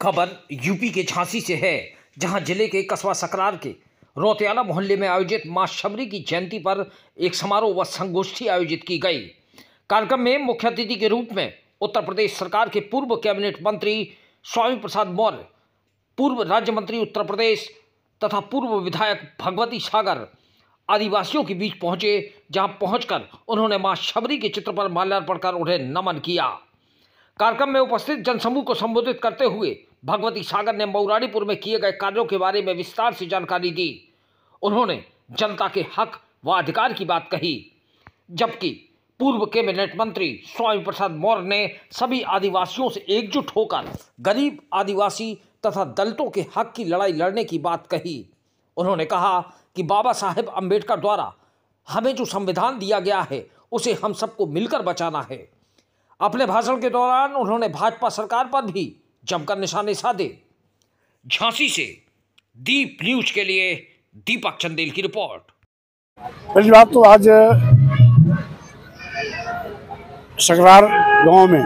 खबर यूपी के झांसी से है, जहां जिले के कस्बा सकरार के रोतियाला मोहल्ले में आयोजित मां शबरी की जयंती पर एक समारोह व संगोष्ठी आयोजित की गई। कार्यक्रम में मुख्य अतिथि के रूप में उत्तर प्रदेश सरकार के पूर्व कैबिनेट मंत्री स्वामी प्रसाद मौर्य, पूर्व राज्य मंत्री उत्तर प्रदेश तथा पूर्व विधायक भगवती सागर आदिवासियों के बीच पहुंचे, जहां पहुंचकर उन्होंने मां शबरी के चित्र पर माल्यार्पण कर उन्हें नमन किया। कार्यक्रम में उपस्थित जनसमूह को संबोधित करते हुए भगवती सागर ने मऊरानीपुर में किए गए कार्यों के बारे में विस्तार से जानकारी दी। उन्होंने जनता के हक व अधिकार की बात कही, जबकि पूर्व कैबिनेट मंत्री स्वामी प्रसाद मौर्य ने सभी आदिवासियों से एकजुट होकर गरीब आदिवासी तथा दलितों के हक की लड़ाई लड़ने की बात कही। उन्होंने कहा कि बाबा साहेब अम्बेडकर द्वारा हमें जो संविधान दिया गया है उसे हम सबको मिलकर बचाना है। अपने भाषण के दौरान उन्होंने भाजपा सरकार पर भी जमकर निशाने साधे। झांसी से दीप न्यूज के लिए दीपक चंदेल की रिपोर्ट। पहली बात तो आज सकरार गांव में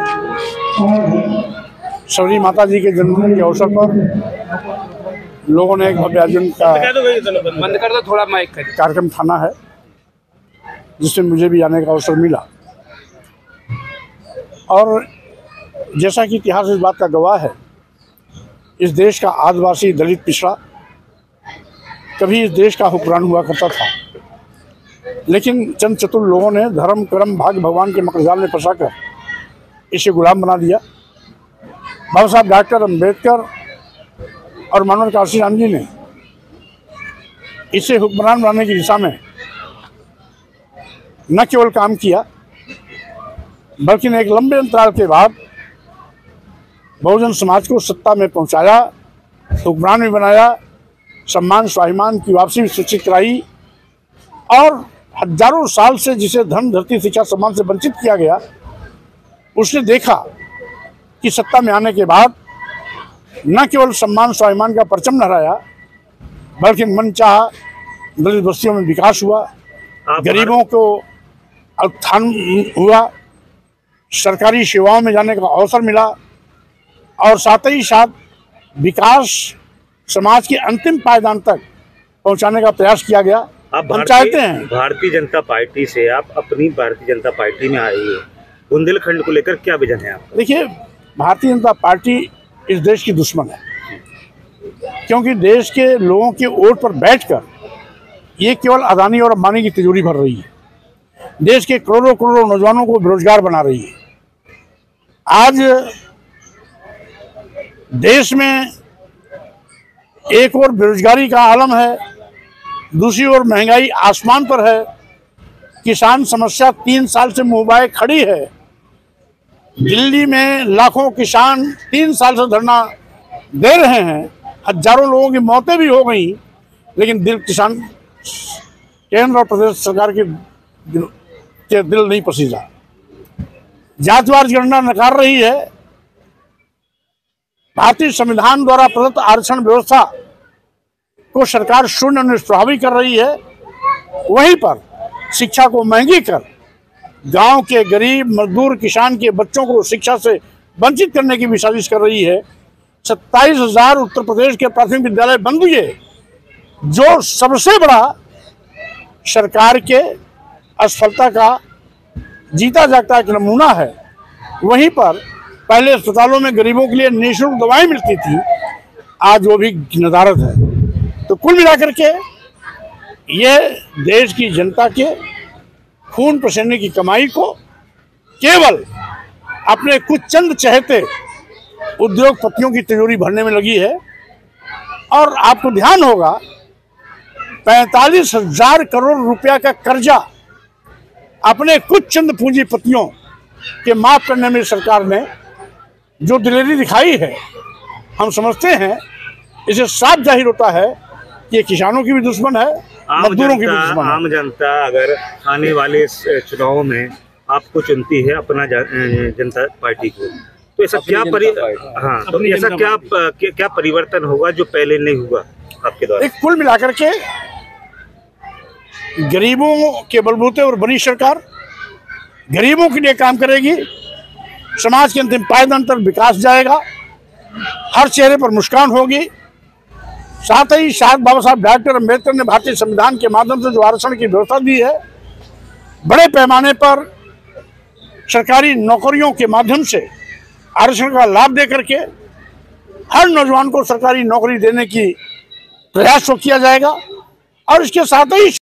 शबरी माता जी के जन्मदिन के अवसर पर लोगों ने एक भव्य आयोजन का थोड़ा माइक कार्यक्रम ठाना है, जिसमें मुझे भी आने का अवसर मिला। और जैसा कि इतिहास इस बात का गवाह है, इस देश का आदिवासी दलित पिछड़ा कभी इस देश का हुक्मरान हुआ करता था, लेकिन चंद चतुर लोगों ने धर्म कर्म भाग्य भगवान के मकरजाल में फंसाकर इसे गुलाम बना दिया। बाबा साहब डॉक्टर अम्बेडकर और मानव काशी राम जी ने इसे हुक्मरान बनाने की दिशा में न केवल काम किया, बल्कि एक लंबे अंतराल के बाद बहुजन समाज को सत्ता में पहुंचाया, हुक्मरान भी बनाया, सम्मान स्वाभिमान की वापसी भी सुनिश्चित कराई। और हजारों साल से जिसे धन धरती शिक्षा सम्मान से वंचित किया गया, उसने देखा कि सत्ता में आने के बाद न केवल सम्मान स्वाभिमान का परचम लहराया, बल्कि मनचाहा दलित बस्तियों में विकास हुआ, गरीबों को उत्थान हुआ, सरकारी सेवाओं में जाने का अवसर मिला और साथ ही साथ विकास समाज के अंतिम पायदान तक पहुंचाने का प्रयास किया गया। हम चाहते हैं भारतीय जनता पार्टी से आप अपनी भारतीय जनता पार्टी में आए हैं, बुंदेलखंड को लेकर क्या विजन है आपका? देखिए, भारतीय जनता पार्टी इस देश की दुश्मन है, क्योंकि देश के लोगों के वोट पर बैठकर ये केवल अदानी और अंबानी की तिजोरी भर रही है, देश के करोड़ों करोड़ों नौजवानों को बेरोजगार बना रही है। आज देश में एक ओर बेरोजगारी का आलम है, दूसरी ओर महंगाई आसमान पर है, किसान समस्या 3 साल से मुंह बाए खड़ी है। दिल्ली में लाखों किसान 3 साल से धरना दे रहे हैं, हजारों लोगों की मौतें भी हो गई, लेकिन किसान केंद्र और प्रदेश सरकार के दिल नहीं पसीजा। जातिवार जनगणना नकार रही है, भारतीय संविधान द्वारा प्रदत्त आरक्षण व्यवस्था को सरकार शून्य निष्प्रभावी कर रही है। वहीं पर शिक्षा को महंगी कर गांव के गरीब मजदूर किसान के बच्चों को शिक्षा से वंचित करने की भी साजिश कर रही है। 27,000 उत्तर प्रदेश के प्राथमिक विद्यालय बंद हुए, जो सबसे बड़ा सरकार के असफलता का जीता जागता एक नमूना है। वहीं पर पहले अस्पतालों में गरीबों के लिए निःशुल्क दवाएं मिलती थी, आज वो भी नदारद है। तो कुल मिलाकर के ये देश की जनता के खून पसीने की कमाई को केवल अपने कुछ चंद चहेते उद्योगपतियों की तिजोरी भरने में लगी है। और आपको ध्यान होगा, 45,000 करोड़ रुपया का कर्जा अपने कुछ चंद पूंजीपतियों के माफ करने में सरकार ने जो दिलेरी दिखाई है, हम समझते हैं इसे साफ जाहिर होता है कि ये किसानों की भी दुश्मन है, मजदूरों की भी दुश्मन है। आम जनता अगर आने वाले चुनाव में आपको चुनती है अपना जनता पार्टी को, तो ऐसा क्या परिवर्तन होगा जो पहले नहीं हुआ आपके द्वारा? कुल मिलाकर के गरीबों के बलबूते और बनी सरकार गरीबों के लिए काम करेगी, समाज के अंतिम पायदान तक विकास जाएगा, हर चेहरे पर मुस्कान होगी। साथ ही शायद बाबा साहब डॉक्टर अम्बेडकर ने भारतीय संविधान के माध्यम से जो आरक्षण की व्यवस्था दी है, बड़े पैमाने पर सरकारी नौकरियों के माध्यम से आरक्षण का लाभ दे करके हर नौजवान को सरकारी नौकरी देने की प्रयास किया जाएगा। और इसके साथ ही